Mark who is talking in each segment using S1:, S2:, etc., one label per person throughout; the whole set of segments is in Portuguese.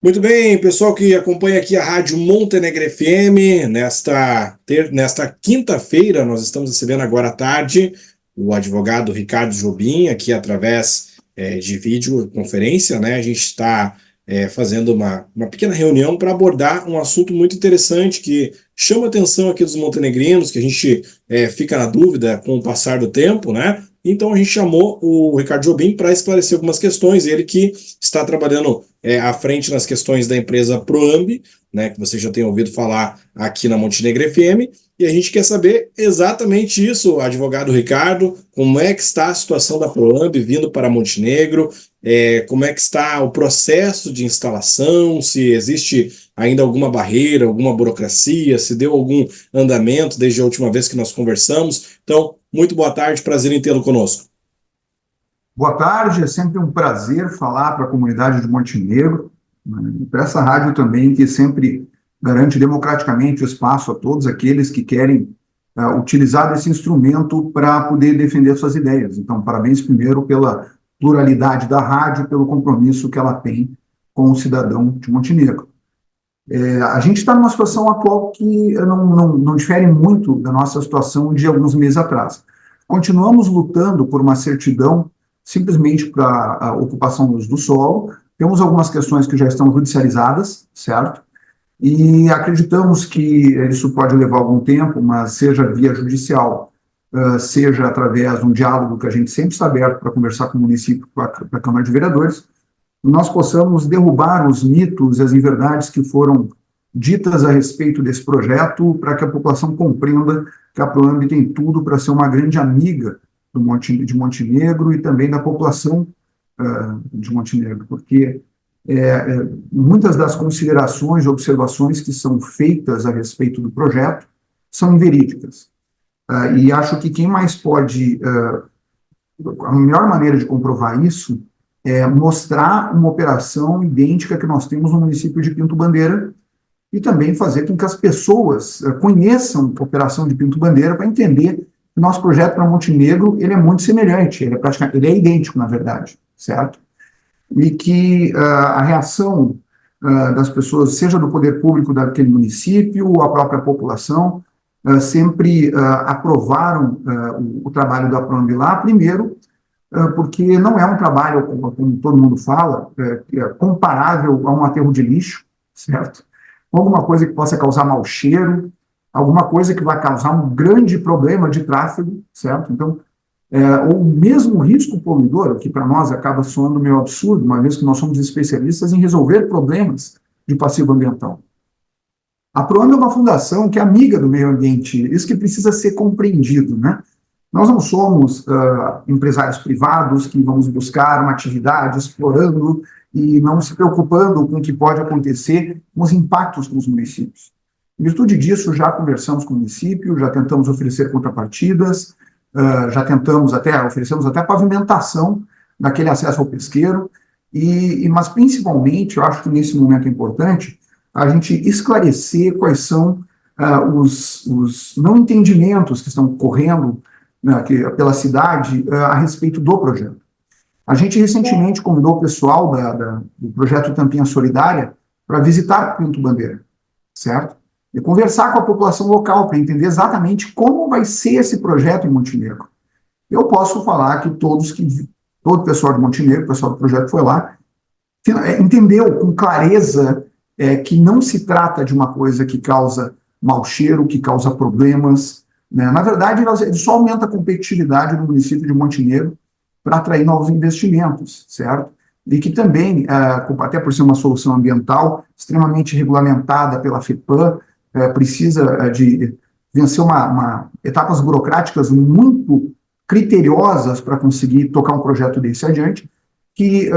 S1: Muito bem, pessoal que acompanha aqui a Rádio Montenegro FM, nesta quinta-feira, nós estamos recebendo agora à tarde o advogado Ricardo Jobim, aqui através de videoconferência, né? A gente está fazendo uma pequena reunião para abordar um assunto muito interessante que chama a atenção aqui dos montenegrinos, que a gente fica na dúvida com o passar do tempo, né? Então a gente chamou o Ricardo Jobim para esclarecer algumas questões, ele que está trabalhando à frente nas questões da empresa Proambi, né, que você já tem ouvido falar aqui na Montenegro FM, e a gente quer saber exatamente isso, advogado Ricardo, como é que está a situação da Proambi vindo para Montenegro, como é que está o processo de instalação, se existe ainda alguma barreira, alguma burocracia, se deu algum andamento desde a última vez que nós conversamos. Então, muito boa tarde, prazer em tê-lo conosco.
S2: Boa tarde, é sempre um prazer falar para a comunidade de Montenegro, né, e para essa rádio também, que sempre garante democraticamente o espaço a todos aqueles que querem utilizar desse instrumento para poder defender suas ideias. Então, parabéns primeiro pela pluralidade da rádio, pelo compromisso que ela tem com o cidadão de Montenegro. A gente está numa situação atual que não difere muito da nossa situação de alguns meses atrás. Continuamos lutando por uma certidão simplesmente para a ocupação do solo. Temos algumas questões que já estão judicializadas, certo? E acreditamos que isso pode levar algum tempo, mas seja via judicial, seja através de um diálogo que a gente sempre está aberto para conversar com o município, com a Câmara de Vereadores, nós possamos derrubar os mitos e as inverdades que foram ditas a respeito desse projeto, para que a população compreenda que a Proambi tem tudo para ser uma grande amiga de Montenegro e também da população de Montenegro, porque muitas das considerações e observações que são feitas a respeito do projeto são inverídicas. E acho que quem mais pode, a melhor maneira de comprovar isso é mostrar uma operação idêntica que nós temos no município de Pinto Bandeira e também fazer com que as pessoas conheçam a operação de Pinto Bandeira para entender que o nosso projeto para Montenegro ele é muito semelhante, ele é idêntico, na verdade, certo? E que a reação das pessoas, seja do poder público daquele município ou a própria população, sempre aprovaram o trabalho da Proambi lá, primeiro, porque não é um trabalho, como todo mundo fala, comparável a um aterro de lixo, certo? Alguma coisa que possa causar mau cheiro, alguma coisa que vai causar um grande problema de tráfego, certo? Então, ou mesmo risco poluidor, que para nós acaba soando meio absurdo, uma vez que nós somos especialistas em resolver problemas de passivo ambiental. A Proambi é uma fundação que é amiga do meio ambiente, isso que precisa ser compreendido, né? Nós não somos empresários privados que vamos buscar uma atividade explorando e não se preocupando com o que pode acontecer com os impactos nos municípios. Em virtude disso, já conversamos com o município, já tentamos oferecer contrapartidas, oferecemos até pavimentação daquele acesso ao pesqueiro, mas principalmente, eu acho que nesse momento é importante, a gente esclarecer quais são os não entendimentos que estão ocorrendo pela cidade a respeito do projeto. A gente recentemente convidou o pessoal do projeto Tampinha Solidária para visitar Pinto Bandeira, certo? E conversar com a população local para entender exatamente como vai ser esse projeto em Montenegro. Eu posso falar que todo o pessoal de Montenegro, o pessoal do projeto foi lá, entendeu com clareza que não se trata de uma coisa que causa mau cheiro, que causa problemas, né? Na verdade, ele só aumenta a competitividade do município de Montenegro para atrair novos investimentos, certo? E que também, até por ser uma solução ambiental extremamente regulamentada pela FEPAM, precisa de vencer etapas burocráticas muito criteriosas para conseguir tocar um projeto desse adiante, que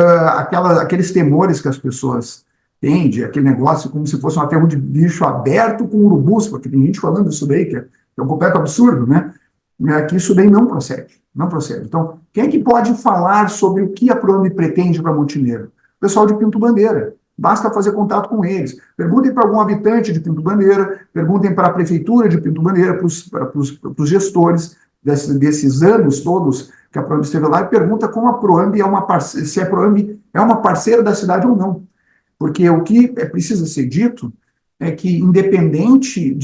S2: aqueles temores que as pessoas têm de aquele negócio como se fosse um aterro de bicho aberto com urubus, porque tem gente falando isso daí, que é um completo absurdo, né? Que isso daí não procede, não procede. Então, quem é que pode falar sobre o que a Proambi pretende para Montenegro? O pessoal de Pinto Bandeira. Basta fazer contato com eles. Perguntem para algum habitante de Pinto Bandeira, perguntem para a prefeitura de Pinto Bandeira, para os gestores desses anos todos que a Proambi esteve lá, e pergunta como a Proambi se a Proambi é uma parceira da cidade ou não. porque o que precisa ser dito é que, independente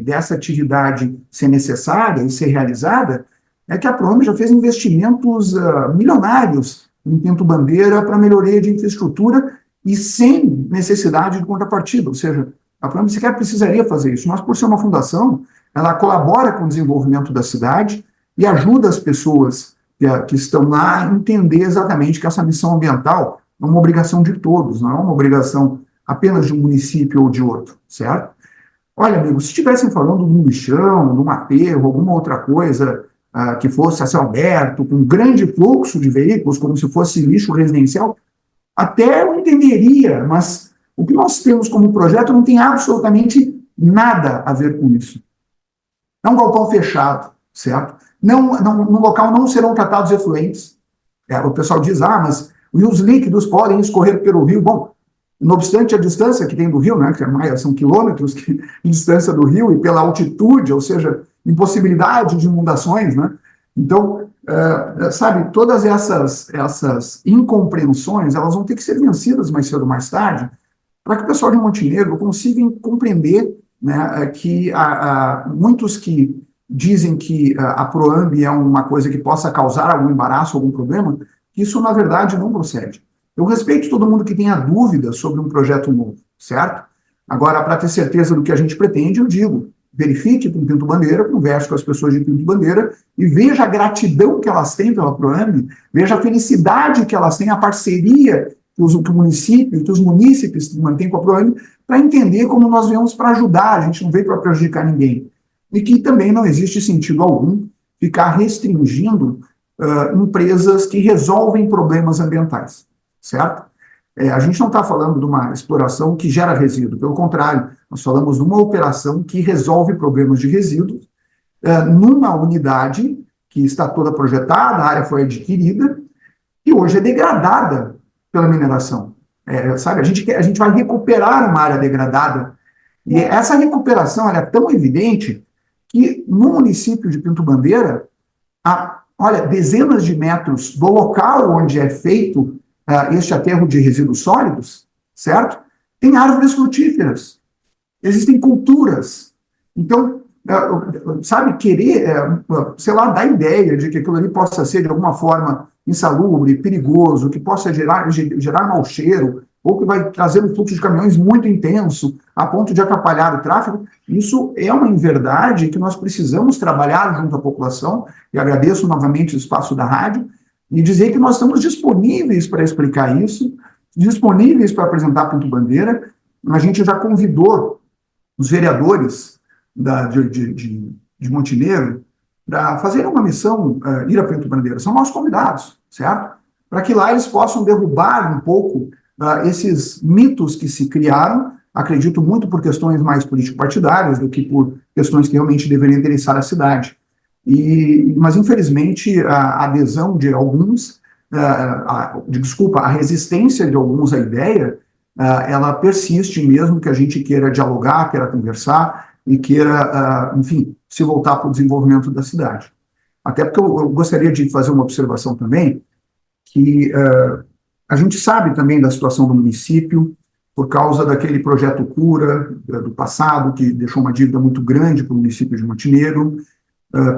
S2: dessa atividade ser necessária e ser realizada, é que a Proame já fez investimentos milionários em Pinto Bandeira para melhoria de infraestrutura e sem necessidade de contrapartida, ou seja, a Proame sequer precisaria fazer isso. Mas, por ser uma fundação, ela colabora com o desenvolvimento da cidade e ajuda as pessoas que estão lá a entender exatamente que essa missão ambiental é uma obrigação de todos, não é uma obrigação apenas de um município ou de outro, certo? Olha, amigo, se estivessem falando de um lixão, de um aterro, alguma outra coisa que fosse a céu aberto, com um grande fluxo de veículos, como se fosse lixo residencial, até eu entenderia, mas o que nós temos como projeto não tem absolutamente nada a ver com isso. É um galpão fechado, certo? No local não serão tratados efluentes. O pessoal diz, mas os líquidos podem escorrer pelo rio. Bom, não obstante a distância que tem do rio, né, que são quilômetros de distância do rio, e pela altitude, ou seja, impossibilidade de inundações, né? Então, sabe, todas essas incompreensões, elas vão ter que ser vencidas mais cedo ou mais tarde, para que o pessoal de Montenegro consiga compreender, né, que muitos que dizem que a Proambi é uma coisa que possa causar algum embaraço, algum problema, que isso, na verdade, não procede. Eu respeito todo mundo que tenha dúvida sobre um projeto novo, certo? Agora, para ter certeza do que a gente pretende, eu digo, verifique com Pinto Bandeira, converse com as pessoas de Pinto Bandeira e veja a gratidão que elas têm pela Proambi, veja a felicidade que elas têm, a parceria que o município, que os munícipes mantêm com a Proambi, para entender como nós viemos para ajudar, a gente não veio para prejudicar ninguém. E que também não existe sentido algum ficar restringindo empresas que resolvem problemas ambientais, certo? A gente não está falando de uma exploração que gera resíduo, pelo contrário, nós falamos de uma operação que resolve problemas de resíduos numa unidade que está toda projetada, a área foi adquirida e hoje é degradada pela mineração. Sabe, a gente vai recuperar uma área degradada e essa recuperação é tão evidente que no município de Pinto Bandeira, olha, dezenas de metros do local onde é feito este aterro de resíduos sólidos, certo? Tem árvores frutíferas, existem culturas. Então, sabe, querer, sei lá, dar ideia de que aquilo ali possa ser de alguma forma insalubre, perigoso, que possa gerar mau cheiro, ou que vai trazer um fluxo de caminhões muito intenso, a ponto de atrapalhar o tráfego, isso é uma inverdade que nós precisamos trabalhar junto à população, e agradeço novamente o espaço da rádio, e dizer que nós estamos disponíveis para explicar isso, disponíveis para apresentar Pinto Bandeira. A gente já convidou os vereadores de Montenegro para fazer uma missão, ir a Pinto Bandeira. São nossos convidados, certo? Para que lá eles possam derrubar um pouco esses mitos que se criaram, acredito muito por questões mais político-partidárias do que por questões que realmente deveriam interessar a cidade. Mas, infelizmente, a adesão de alguns, a resistência de alguns à ideia, ela persiste mesmo que a gente queira dialogar, queira conversar e queira, enfim, se voltar para o desenvolvimento da cidade. Até porque eu gostaria de fazer uma observação também, que a gente sabe também da situação do município, por causa daquele projeto Cura do passado, que deixou uma dívida muito grande para o município de Montenegro,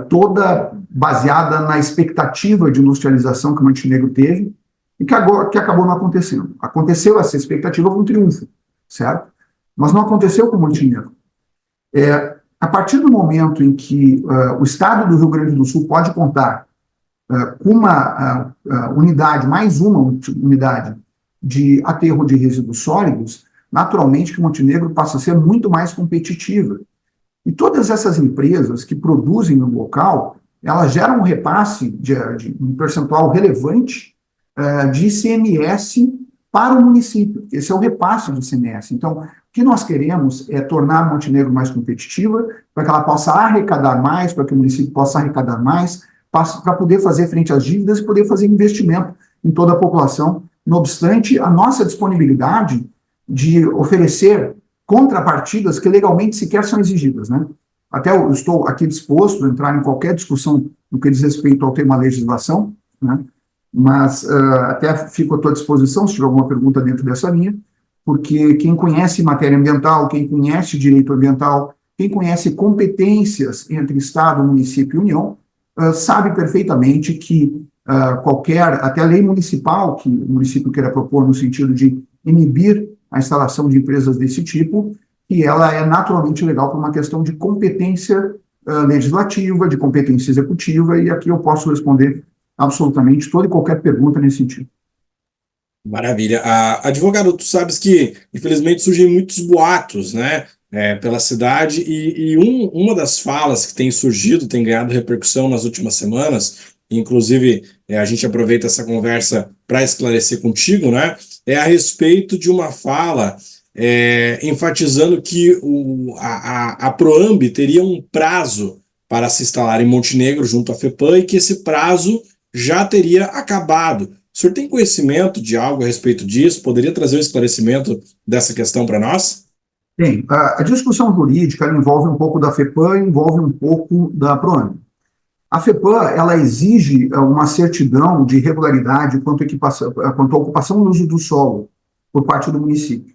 S2: toda baseada na expectativa de industrialização que Montenegro teve e que acabou não acontecendo. Aconteceu essa expectativa com um triunfo, certo? Mas não aconteceu com Montenegro. A partir do momento em que o estado do Rio Grande do Sul pode contar com uma unidade, mais uma unidade de aterro de resíduos sólidos, naturalmente que Montenegro passa a ser muito mais competitiva. E todas essas empresas que produzem no local, elas geram um repasse de um percentual relevante de ICMS para o município. Esse é o repasse do ICMS. Então, o que nós queremos é tornar Montenegro mais competitiva, para que ela possa arrecadar mais, para que o município possa arrecadar mais, para poder fazer frente às dívidas e poder fazer investimento em toda a população, não obstante a nossa disponibilidade de oferecer contrapartidas que legalmente sequer são exigidas, né? Até eu estou aqui disposto a entrar em qualquer discussão no que diz respeito ao tema legislação, né? Mas até fico à tua disposição, se tiver alguma pergunta dentro dessa linha, porque quem conhece matéria ambiental, quem conhece direito ambiental, quem conhece competências entre Estado, município e União, sabe perfeitamente que até a lei municipal que o município queira propor no sentido de inibir a instalação de empresas desse tipo, que ela é naturalmente legal por uma questão de competência legislativa, de competência executiva, e aqui eu posso responder absolutamente toda e qualquer pergunta nesse sentido.
S1: Maravilha. Advogado, tu sabes que, infelizmente, surgem muitos boatos, né, pela cidade, uma das falas que tem surgido, tem ganhado repercussão nas últimas semanas, inclusive a gente aproveita essa conversa para esclarecer contigo, né, é a respeito de uma fala enfatizando que a Proamb teria um prazo para se instalar em Montenegro junto à FEPAM e que esse prazo já teria acabado. O senhor tem conhecimento de algo a respeito disso? Poderia trazer um esclarecimento dessa questão para nós?
S2: Bem, a discussão jurídica envolve um pouco da FEPAM, envolve um pouco da PROAMB. A FEPAM, ela exige uma certidão de regularidade quanto à ocupação e uso do solo por parte do município.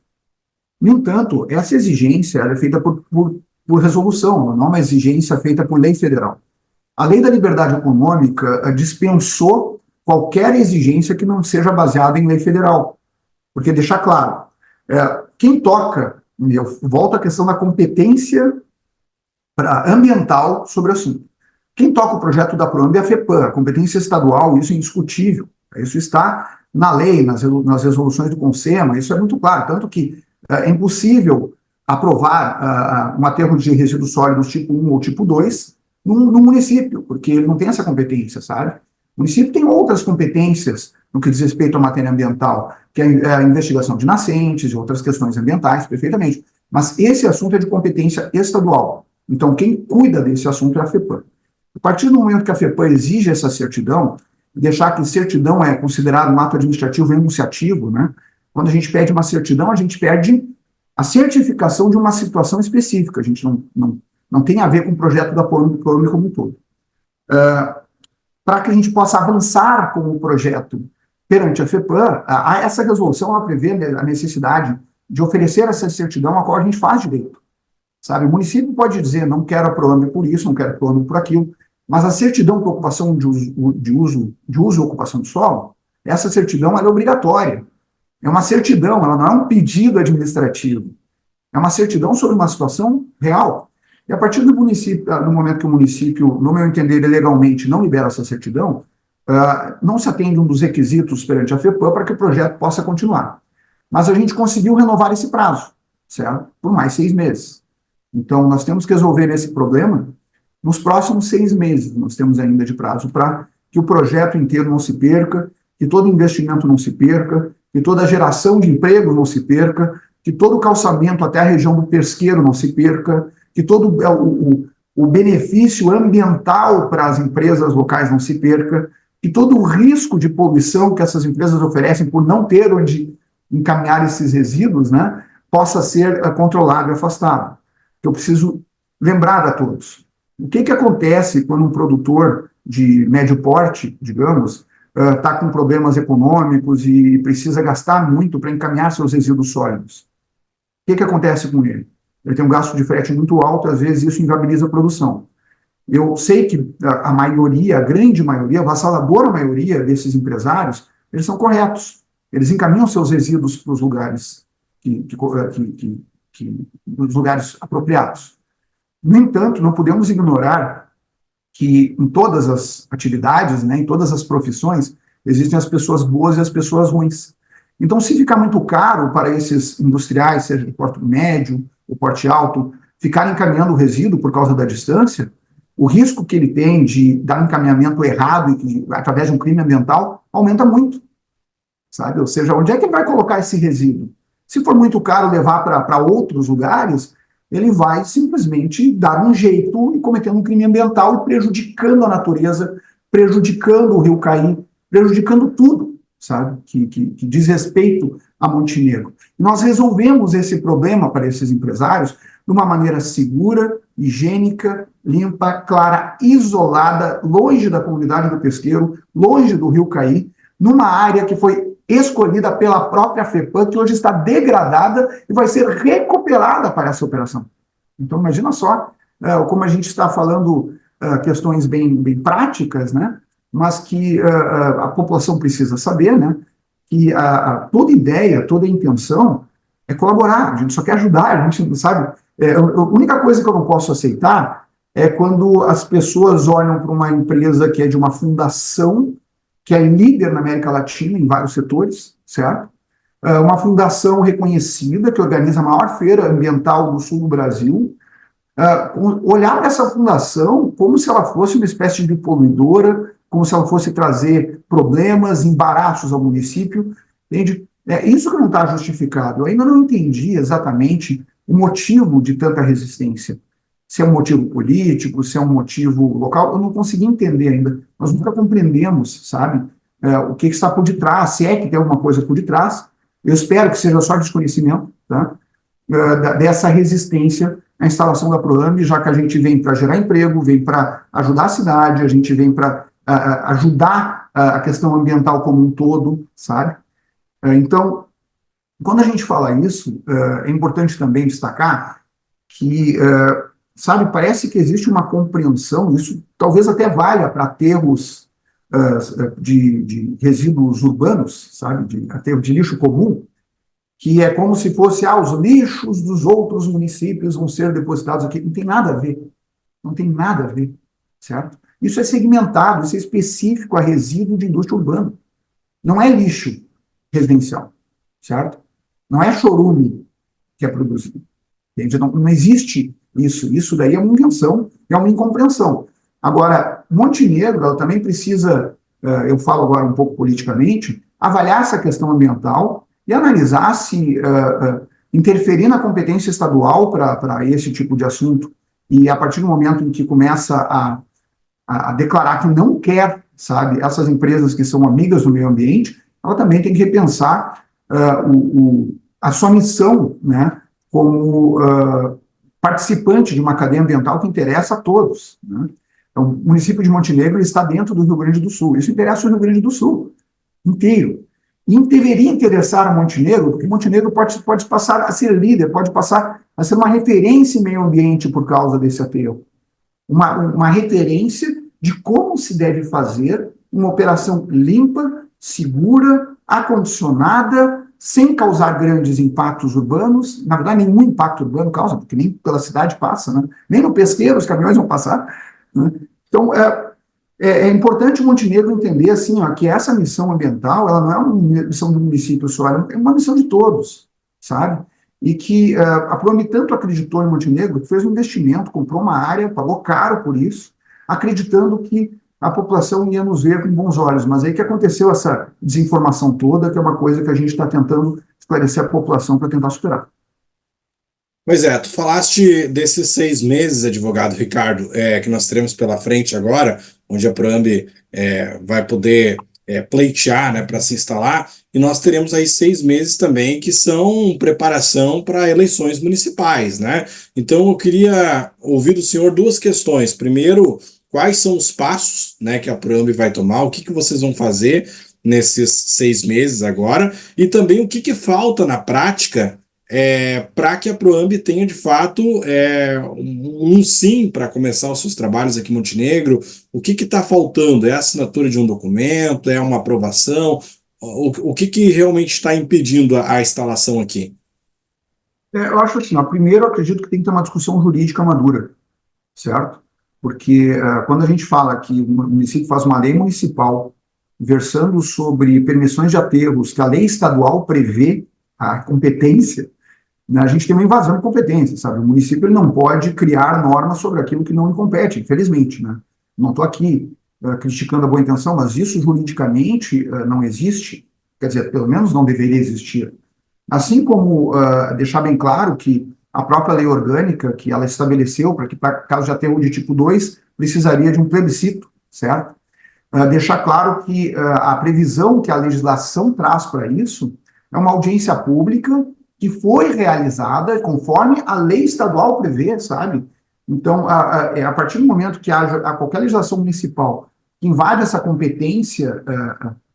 S2: No entanto, essa exigência é feita por resolução, não é uma exigência feita por lei federal. A Lei da Liberdade Econômica dispensou qualquer exigência que não seja baseada em lei federal. Porque, deixar claro, quem toca, eu volto à questão da competência ambiental sobre o assunto. Quem toca o projeto da PROAMB é a FEPAM, a competência estadual, isso é indiscutível. Isso está na lei, nas resoluções do CONSEMA, isso é muito claro, tanto que é impossível aprovar um aterro de resíduos sólidos tipo 1 ou tipo 2 no município, porque ele não tem essa competência, sabe? O município tem outras competências no que diz respeito à matéria ambiental, que é a investigação de nascentes e outras questões ambientais, perfeitamente. Mas esse assunto é de competência estadual. Então, quem cuida desse assunto é a FEPAM. A partir do momento que a FEPAM exige essa certidão, deixar que certidão é considerado um ato administrativo enunciativo, né? Quando a gente pede uma certidão, a gente pede a certificação de uma situação específica. A gente não tem a ver com o projeto da PROAMB como um todo. Para que a gente possa avançar com o projeto perante a FEPAM, essa resolução ela prevê a necessidade de oferecer essa certidão a qual a gente faz direito. Sabe? O município pode dizer, não quero a PROAMB por isso, não quero a PROAMB por aquilo, mas a certidão por ocupação de uso e ocupação do solo, essa certidão ela é obrigatória. É uma certidão, ela não é um pedido administrativo. É uma certidão sobre uma situação real. E a partir do momento que o município, no meu entender, legalmente não libera essa certidão, não se atende um dos requisitos perante a FEPAM para que o projeto possa continuar. Mas a gente conseguiu renovar esse prazo, certo? Por mais 6 meses. Então, nós temos que resolver esse problema nos próximos 6 meses. Nós temos ainda de prazo para que o projeto inteiro não se perca, que todo investimento não se perca, que toda a geração de emprego não se perca, que todo o calçamento até a região do pesqueiro não se perca, que todo o benefício ambiental para as empresas locais não se perca, que todo o risco de poluição que essas empresas oferecem por não ter onde encaminhar esses resíduos, né, possa ser controlado e afastado. Eu preciso lembrar a todos. O que acontece quando um produtor de médio porte, digamos, está com problemas econômicos e precisa gastar muito para encaminhar seus resíduos sólidos? O que acontece com ele? Ele tem um gasto de frete muito alto, às vezes isso inviabiliza a produção. Eu sei que a maioria, a grande maioria, a avassaladora maioria desses empresários, eles são corretos. Eles encaminham seus resíduos para os lugares, os lugares apropriados. No entanto, não podemos ignorar que em todas as atividades, né, em todas as profissões, existem as pessoas boas e as pessoas ruins. Então, se ficar muito caro para esses industriais, seja de porte médio ou porte alto, ficarem encaminhando o resíduo por causa da distância, o risco que ele tem de dar um encaminhamento errado através de um crime ambiental aumenta muito, sabe? Ou seja, onde é que ele vai colocar esse resíduo? Se for muito caro levar para outros lugares, ele vai simplesmente dar um jeito e cometendo um crime ambiental e prejudicando a natureza, prejudicando o rio Caí, prejudicando tudo, sabe, que diz respeito a Montenegro. Nós resolvemos esse problema para esses empresários de uma maneira segura, higiênica, limpa, clara, isolada, longe da comunidade do pesqueiro, longe do rio Caí, numa área que foi escolhida pela própria FEPAM, que hoje está degradada e vai ser recuperada para essa operação. Então, imagina só como a gente está falando questões bem práticas, né? Mas que a população precisa saber, né? Que toda ideia, toda intenção é colaborar, a gente só quer ajudar, a gente sabe. A única coisa que eu não posso aceitar é quando as pessoas olham para uma empresa que é de uma fundação, que é líder na América Latina em vários setores, certo? Uma fundação reconhecida, que organiza a maior feira ambiental do sul do Brasil, olhar para essa fundação como se ela fosse uma espécie de poluidora, como se ela fosse trazer problemas, embaraços ao município, entende? Isso que não está justificado. Eu ainda não entendi exatamente o motivo de tanta resistência. Se é um motivo político, se é um motivo local, eu não consegui entender ainda. Nós nunca compreendemos, sabe, o que está por detrás, se é que tem alguma coisa por detrás. Eu espero que seja só desconhecimento, tá? Dessa resistência à instalação da Proamb, já que a gente vem para gerar emprego, vem para ajudar a cidade, a gente vem para ajudar a questão ambiental como um todo, sabe? Então, quando a gente fala isso, é importante também destacar que, sabe, parece que existe uma compreensão, isso talvez até valha para aterros de resíduos urbanos, sabe, de aterro de lixo comum, que é como se fosse, os lixos dos outros municípios vão ser depositados aqui. Não tem nada a ver. Não tem nada a ver, certo? Isso é segmentado, isso é específico a resíduo de indústria urbana. Não é lixo residencial, certo? Não é chorume que é produzido. Entende? Não existe isso. Isso daí é uma invenção, é uma incompreensão. Agora, Montenegro, ela também precisa, eu falo agora um pouco politicamente, avaliar essa questão ambiental e analisar se interferir na competência estadual para esse tipo de assunto, e a partir do momento em que começa a declarar que não quer, sabe, essas empresas que são amigas do meio ambiente, ela também tem que repensar a sua missão, né, como participante de uma cadeia ambiental que interessa a todos, né? Então, o município de Montenegro está dentro do Rio Grande do Sul, isso interessa o Rio Grande do Sul inteiro. E deveria interessar a Montenegro, porque Montenegro pode passar a ser líder, pode passar a ser uma referência em meio ambiente por causa desse aterro. Uma referência de como se deve fazer uma operação limpa, segura, acondicionada, sem causar grandes impactos urbanos. Na verdade, nenhum impacto urbano causa, porque nem pela cidade passa, né? Nem no pesqueiro os caminhões vão passar, né? Então, é importante o Montenegro entender assim, que essa missão ambiental, ela não é uma missão do município só, é uma missão de todos, sabe? E que a Proamb tanto acreditou em Montenegro, que fez um investimento, comprou uma área, pagou caro por isso, acreditando que a população ia nos ver com bons olhos. Mas aí que aconteceu essa desinformação toda, que é uma coisa que a gente está tentando esclarecer a população para tentar superar.
S1: Pois é, tu falaste desses 6 meses, advogado Ricardo, que nós teremos pela frente agora, onde a Proamb vai poder pleitear, né, para se instalar, e nós teremos aí 6 meses também que são preparação para eleições municipais, né? Então eu queria ouvir do senhor duas questões. Primeiro, quais são os passos, né, que a Proamb vai tomar, o que vocês vão fazer nesses 6 meses agora, e também o que falta na prática para que a Proamb tenha, de fato, um sim para começar os seus trabalhos aqui em Montenegro. O que está faltando? É a assinatura de um documento? É uma aprovação? O que realmente está impedindo a instalação aqui?
S2: Eu acho assim, primeiro eu acredito que tem que ter uma discussão jurídica madura, certo? Porque quando a gente fala que o município faz uma lei municipal versando sobre permissões de aterros que a lei estadual prevê a competência, né, a gente tem uma invasão de competência, sabe? O município ele não pode criar normas sobre aquilo que não lhe compete, infelizmente, né? Não estou aqui criticando a boa intenção, mas isso juridicamente não existe, quer dizer, pelo menos não deveria existir. Assim como deixar bem claro que a própria lei orgânica que ela estabeleceu para que, para caso de aterro de tipo 2, precisaria de um plebiscito, certo? Deixar claro que a previsão que a legislação traz para isso é uma audiência pública que foi realizada conforme a lei estadual prevê, sabe? Então, a partir do momento que haja qualquer legislação municipal que invade essa competência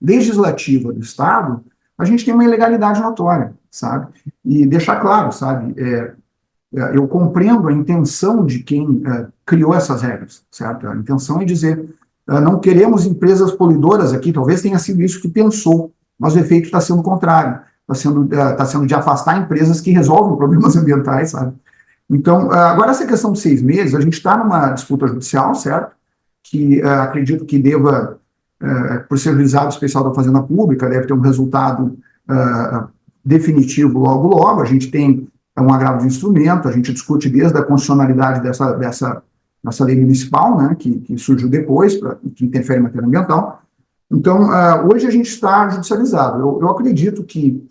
S2: legislativa do Estado, a gente tem uma ilegalidade notória, sabe? E deixar claro, sabe, eu compreendo a intenção de quem criou essas regras, certo? A intenção é dizer, não queremos empresas poluidoras aqui, talvez tenha sido isso que pensou, mas o efeito está sendo o contrário, está sendo de afastar empresas que resolvem problemas ambientais, sabe? Então, agora essa questão de 6 meses, a gente está numa disputa judicial, certo? Que acredito que deva, por ser juizado especial da Fazenda Pública, deve ter um resultado definitivo logo, logo. A gente tem um agravo de instrumento, a gente discute desde a constitucionalidade dessa lei municipal, né, que surgiu depois, que interfere em matéria ambiental. Então, hoje a gente está judicializado. Eu acredito que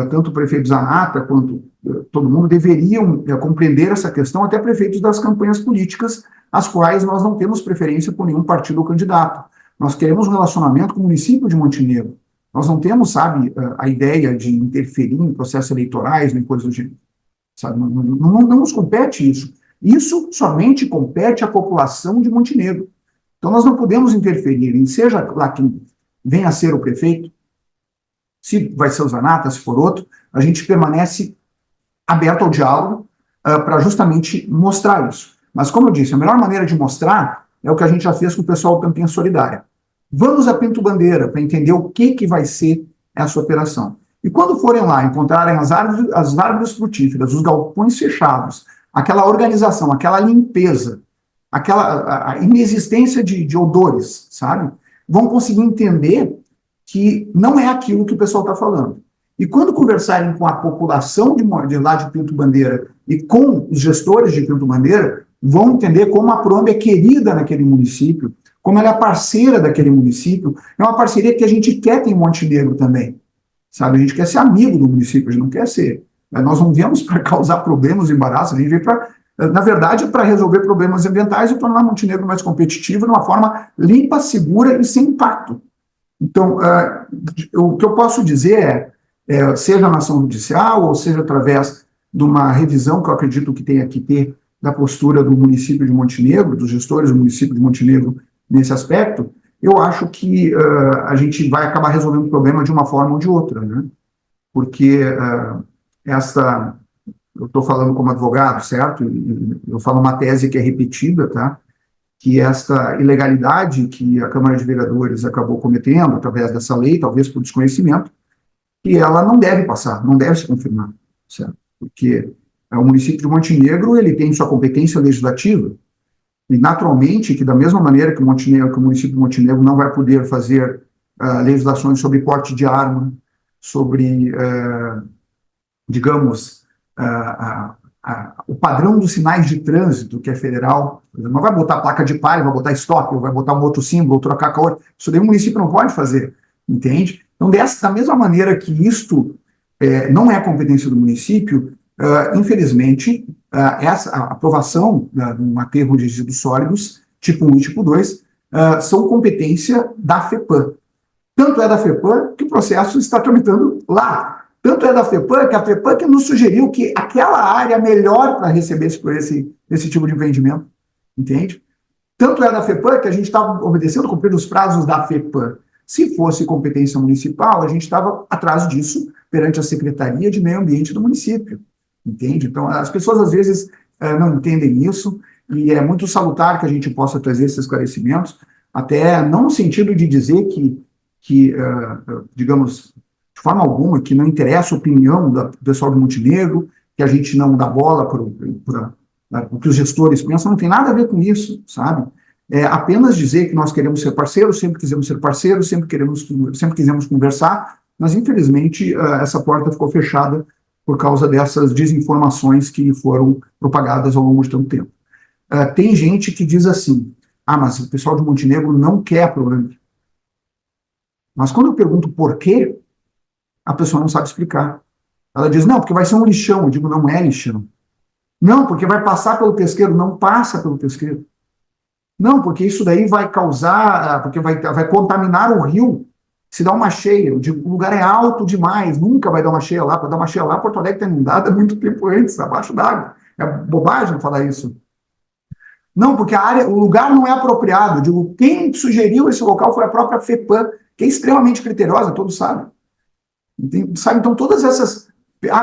S2: tanto o prefeito Zanata quanto todo mundo deveriam compreender essa questão, até prefeitos das campanhas políticas, as quais nós não temos preferência por nenhum partido ou candidato. Nós queremos um relacionamento com o município de Montenegro. Nós não temos, sabe, a ideia de interferir em processos eleitorais, nem coisas do gênero. Sabe? Não nos compete isso. Isso somente compete à população de Montenegro. Então, nós não podemos interferir em seja lá quem venha a ser o prefeito, se vai ser o Zanata, se for outro, a gente permanece aberto ao diálogo para justamente mostrar isso. Mas, como eu disse, a melhor maneira de mostrar é o que a gente já fez com o pessoal do Campinha Solidária. Vamos a Pinto Bandeira para entender o que vai ser essa operação. E quando forem lá, encontrarem as árvores frutíferas, os galpões fechados, aquela organização, aquela limpeza, a inexistência de odores, sabe? Vão conseguir entender que não é aquilo que o pessoal está falando. E quando conversarem com a população de lá de Pinto Bandeira e com os gestores de Pinto Bandeira, vão entender como a Proamb é querida naquele município, como ela é parceira daquele município. É uma parceria que a gente quer ter em Montenegro também, sabe? A gente quer ser amigo do município, a gente não quer ser. Nós não viemos para causar problemas, embaraços, a gente veio para, na verdade, para resolver problemas ambientais e tornar Montenegro mais competitivo de uma forma limpa, segura e sem impacto. Então, o que eu posso dizer seja na ação judicial, ou seja através de uma revisão que eu acredito que tenha que ter da postura do município de Montenegro, dos gestores do município de Montenegro nesse aspecto, eu acho que a gente vai acabar resolvendo o problema de uma forma ou de outra, né? Porque eu estou falando como advogado, certo? E eu falo uma tese que é repetida, tá? Que esta ilegalidade que a Câmara de Vereadores acabou cometendo através dessa lei, talvez por desconhecimento, que ela não deve passar, não deve se confirmar, certo? Porque o município de Montenegro, ele tem sua competência legislativa, e naturalmente que da mesma maneira que o município de Montenegro não vai poder fazer legislações sobre porte de arma, sobre, digamos, o padrão dos sinais de trânsito, que é federal, não vai botar placa de pare, vai botar stop, ou vai botar um outro símbolo, ou trocar cor, isso daí o município não pode fazer, entende? Então, da mesma maneira que isto não é competência do município, infelizmente, a aprovação de um aterro de resíduos sólidos, tipo 1 e tipo 2, são competência da FEPAM. Tanto é da FEPAM que o processo está tramitando lá. Tanto é da FEPAM que a FEPAM que nos sugeriu que aquela área é melhor para receber esse tipo de empreendimento, entende? Tanto é da FEPAM que a gente estava obedecendo, cumprindo os prazos da FEPAM. Se fosse competência municipal, a gente estava atrás disso perante a Secretaria de Meio Ambiente do município, entende? Então, as pessoas às vezes não entendem isso, e é muito salutar que a gente possa trazer esses esclarecimentos, até não no sentido de dizer que digamos, de forma alguma, que não interessa a opinião do pessoal do Montenegro, que a gente não dá bola para o que os gestores pensam, não tem nada a ver com isso, sabe? É apenas dizer que nós queremos ser parceiros, sempre quisemos ser parceiros, sempre quisemos conversar, mas infelizmente essa porta ficou fechada por causa dessas desinformações que foram propagadas ao longo de tanto tempo. Tem gente que diz assim, mas o pessoal de Montenegro não quer a Proamb. Mas quando eu pergunto por quê, a pessoa não sabe explicar. Ela diz, não, porque vai ser um lixão. Eu digo, não é lixão. Não, porque vai passar pelo pesqueiro. Não passa pelo pesqueiro. Não, porque isso daí vai causar, porque vai contaminar o rio se dá uma cheia. Eu digo, o lugar é alto demais, nunca vai dar uma cheia lá. Para dar uma cheia lá, Porto Alegre está inundada muito tempo antes, abaixo d'água. É bobagem falar isso. Não, porque o lugar não é apropriado. Eu digo, quem sugeriu esse local foi a própria FEPAM, que é extremamente criteriosa, todos sabem. Sabe? Então, todas essas...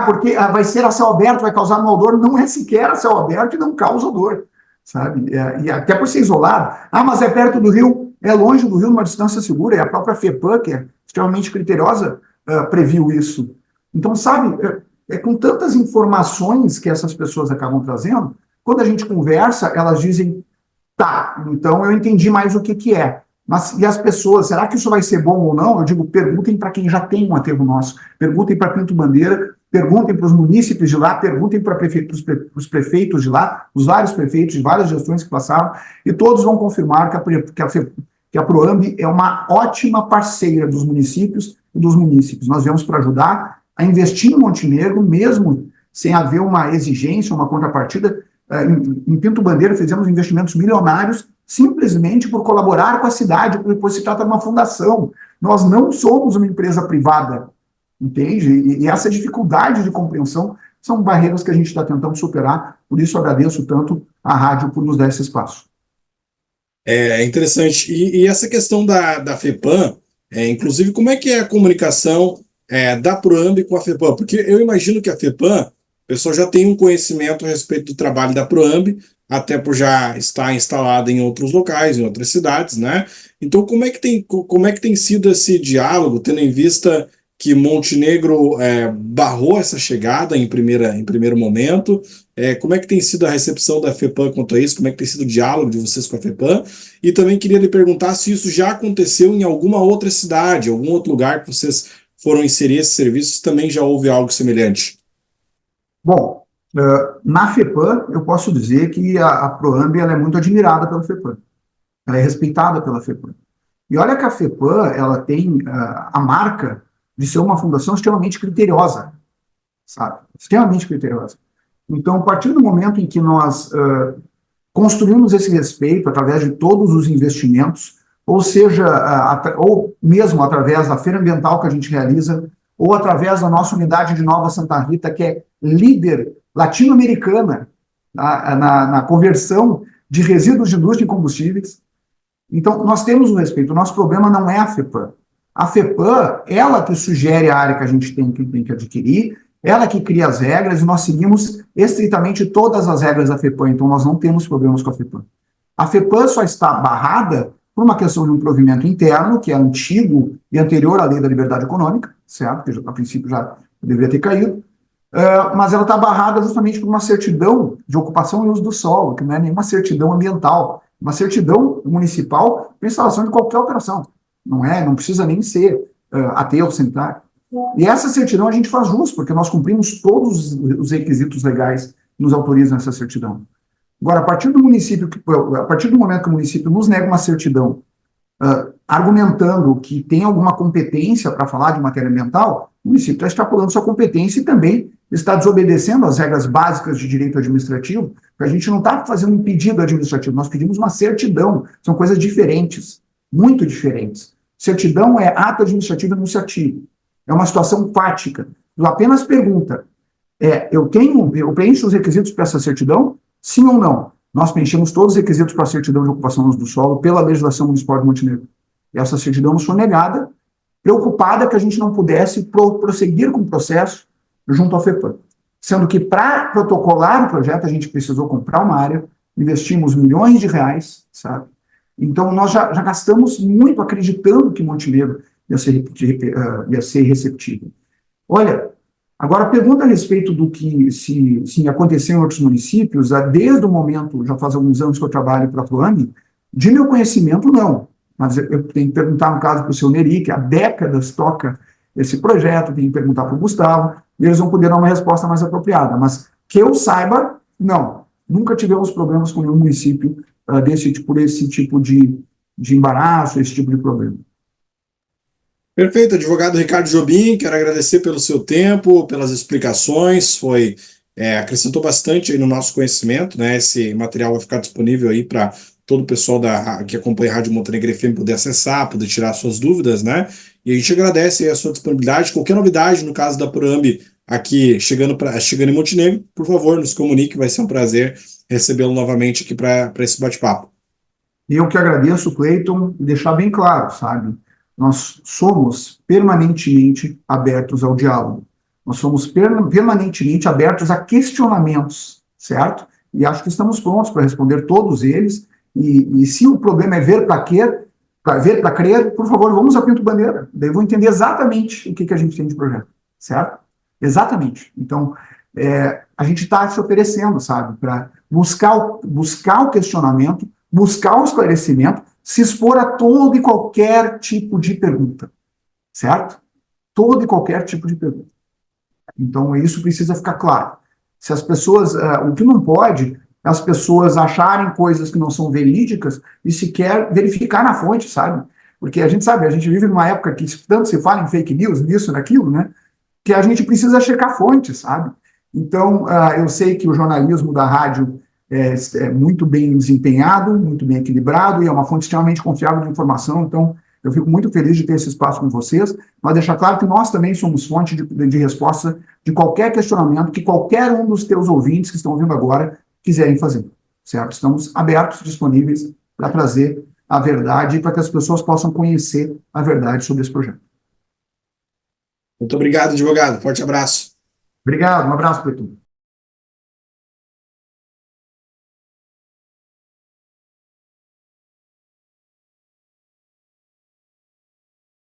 S2: porque vai ser a céu aberto, vai causar mal dor. Não é sequer a céu aberto e não causa dor, sabe? E até por ser isolado. Mas é perto do rio, é longe do rio, numa distância segura. E a própria FEPAM, que é extremamente criteriosa, previu isso. Então, sabe, com tantas informações que essas pessoas acabam trazendo, quando a gente conversa, elas dizem, tá, então eu entendi mais o que é. Mas e as pessoas, será que isso vai ser bom ou não? Eu digo, perguntem para quem já tem um aterro nosso, perguntem para Pinto Bandeira, perguntem para os munícipes de lá, perguntem para os prefeitos de lá, os vários prefeitos de várias gestões que passaram, e todos vão confirmar que a Proamb é uma ótima parceira dos municípios e dos munícipes. Nós viemos para ajudar a investir em Montenegro, mesmo sem haver uma exigência, uma contrapartida. Em Pinto Bandeira fizemos investimentos milionários simplesmente por colaborar com a cidade, porque se trata de uma fundação. Nós não somos uma empresa privada, entende? E essa dificuldade de compreensão são barreiras que a gente está tentando superar, por isso eu agradeço tanto à rádio por nos dar esse espaço.
S1: É interessante. E essa questão da FEPAM, inclusive, como é que é a comunicação da Proamb com a FEPAM? Porque eu imagino que a FEPAM, o pessoal já tem um conhecimento a respeito do trabalho da Proamb, até por já estar instalada em outros locais, em outras cidades, né? Então, como é que tem sido esse diálogo, tendo em vista que Montenegro barrou essa chegada em primeiro momento? Como é que tem sido a recepção da FEPAM quanto a isso? Como é que tem sido o diálogo de vocês com a FEPAM? E também queria lhe perguntar se isso já aconteceu em alguma outra cidade, algum outro lugar que vocês foram inserir esses serviços, também já houve algo semelhante?
S2: Bom, na FEPAM, eu posso dizer que a Proamb ela é muito admirada pela FEPAM. Ela é respeitada pela FEPAM. E olha que a FEPAM ela tem a marca de ser uma fundação extremamente criteriosa, sabe? Extremamente criteriosa. Então, a partir do momento em que nós construímos esse respeito através de todos os investimentos, ou seja, ou mesmo através da feira ambiental que a gente realiza, ou através da nossa unidade de Nova Santa Rita, que é líder latino-americana na conversão de resíduos de indústria em combustíveis. Então, nós temos um respeito. O nosso problema não é a FEPAM. A FEPAM, ela que sugere a área que a gente tem que adquirir, ela que cria as regras, e nós seguimos estritamente todas as regras da FEPAM, então nós não temos problemas com a FEPAM. A FEPAM só está barrada por uma questão de um provimento interno, que é antigo e anterior à lei da liberdade econômica, certo? Que a princípio já deveria ter caído, mas ela está barrada justamente por uma certidão de ocupação e uso do solo, que não é nenhuma certidão ambiental, uma certidão municipal para instalação de qualquer operação. Não precisa nem ser aterro sanitário. E essa certidão a gente faz jus, porque nós cumprimos todos os requisitos legais que nos autorizam essa certidão. Agora, a partir do momento que o município nos nega uma certidão, argumentando que tem alguma competência para falar de matéria ambiental, o município está extrapolando sua competência e também está desobedecendo as regras básicas de direito administrativo, porque a gente não está fazendo um pedido administrativo, nós pedimos uma certidão. São coisas diferentes, muito diferentes. Certidão é ato administrativo enunciativo. É uma situação fática. Eu apenas pergunta, eu preencho os requisitos para essa certidão? Sim ou não? Nós preenchemos todos os requisitos para a certidão de ocupação do solo pela legislação municipal de Montenegro. E essa certidão nos foi negada, preocupada que a gente não pudesse prosseguir com o processo junto à FEPAM. Sendo que, para protocolar o projeto, a gente precisou comprar uma área, investimos milhões de reais, sabe? Então, nós já gastamos muito acreditando que Montenegro ia ser receptível. Olha, agora, pergunta a respeito do que se aconteceu em outros municípios, desde o momento, já faz alguns anos que eu trabalho para a Proamb, de meu conhecimento, não. Mas eu tenho que perguntar, no caso, para o seu Neri, que há décadas toca esse projeto, tenho que perguntar para o Gustavo, e eles vão poder dar uma resposta mais apropriada. Mas que eu saiba, não. Nunca tivemos problemas com nenhum município por esse tipo de embaraço, esse tipo de problema.
S1: Perfeito, advogado Ricardo Jobim, quero agradecer pelo seu tempo, pelas explicações, acrescentou bastante aí no nosso conhecimento, né? Esse material vai ficar disponível aí para todo o pessoal que acompanha a Rádio Montenegro FM poder acessar, poder tirar suas dúvidas, né? E a gente agradece aí a sua disponibilidade. Qualquer novidade, no caso da Proamb, aqui chegando em Montenegro, por favor, nos comunique, vai ser um prazer recebê-lo novamente aqui para esse bate-papo.
S2: E eu que agradeço, Cleiton, e deixar bem claro, sabe? nós somos permanentemente abertos ao diálogo. Nós somos permanentemente abertos a questionamentos, certo? E acho que estamos prontos para responder todos eles. E se o problema é ver para crer, por favor, vamos a Pinto Bandeira. Daí eu vou entender exatamente o que a gente tem de projeto, certo? Exatamente. Então, a gente está se oferecendo, sabe, para buscar o questionamento, buscar o esclarecimento, se expor a todo e qualquer tipo de pergunta, certo? Todo e qualquer tipo de pergunta. Então, isso precisa ficar claro. Se as pessoas, o que não pode é as pessoas acharem coisas que não são verídicas e sequer verificar na fonte, sabe? Porque a gente sabe, a gente vive numa época que tanto se fala em fake news, nisso, naquilo, né? Que a gente precisa checar fontes, sabe? Então, eu sei que o jornalismo da rádio é muito bem desempenhado, muito bem equilibrado e é uma fonte extremamente confiável de informação, então eu fico muito feliz de ter esse espaço com vocês, mas deixar claro que nós também somos fonte de resposta de qualquer questionamento que qualquer um dos teus ouvintes que estão ouvindo agora quiserem fazer, certo? Estamos abertos, disponíveis para trazer a verdade e para que as pessoas possam conhecer a verdade sobre esse projeto.
S1: Muito obrigado, advogado. Forte abraço.
S2: Obrigado, um abraço, Pedro.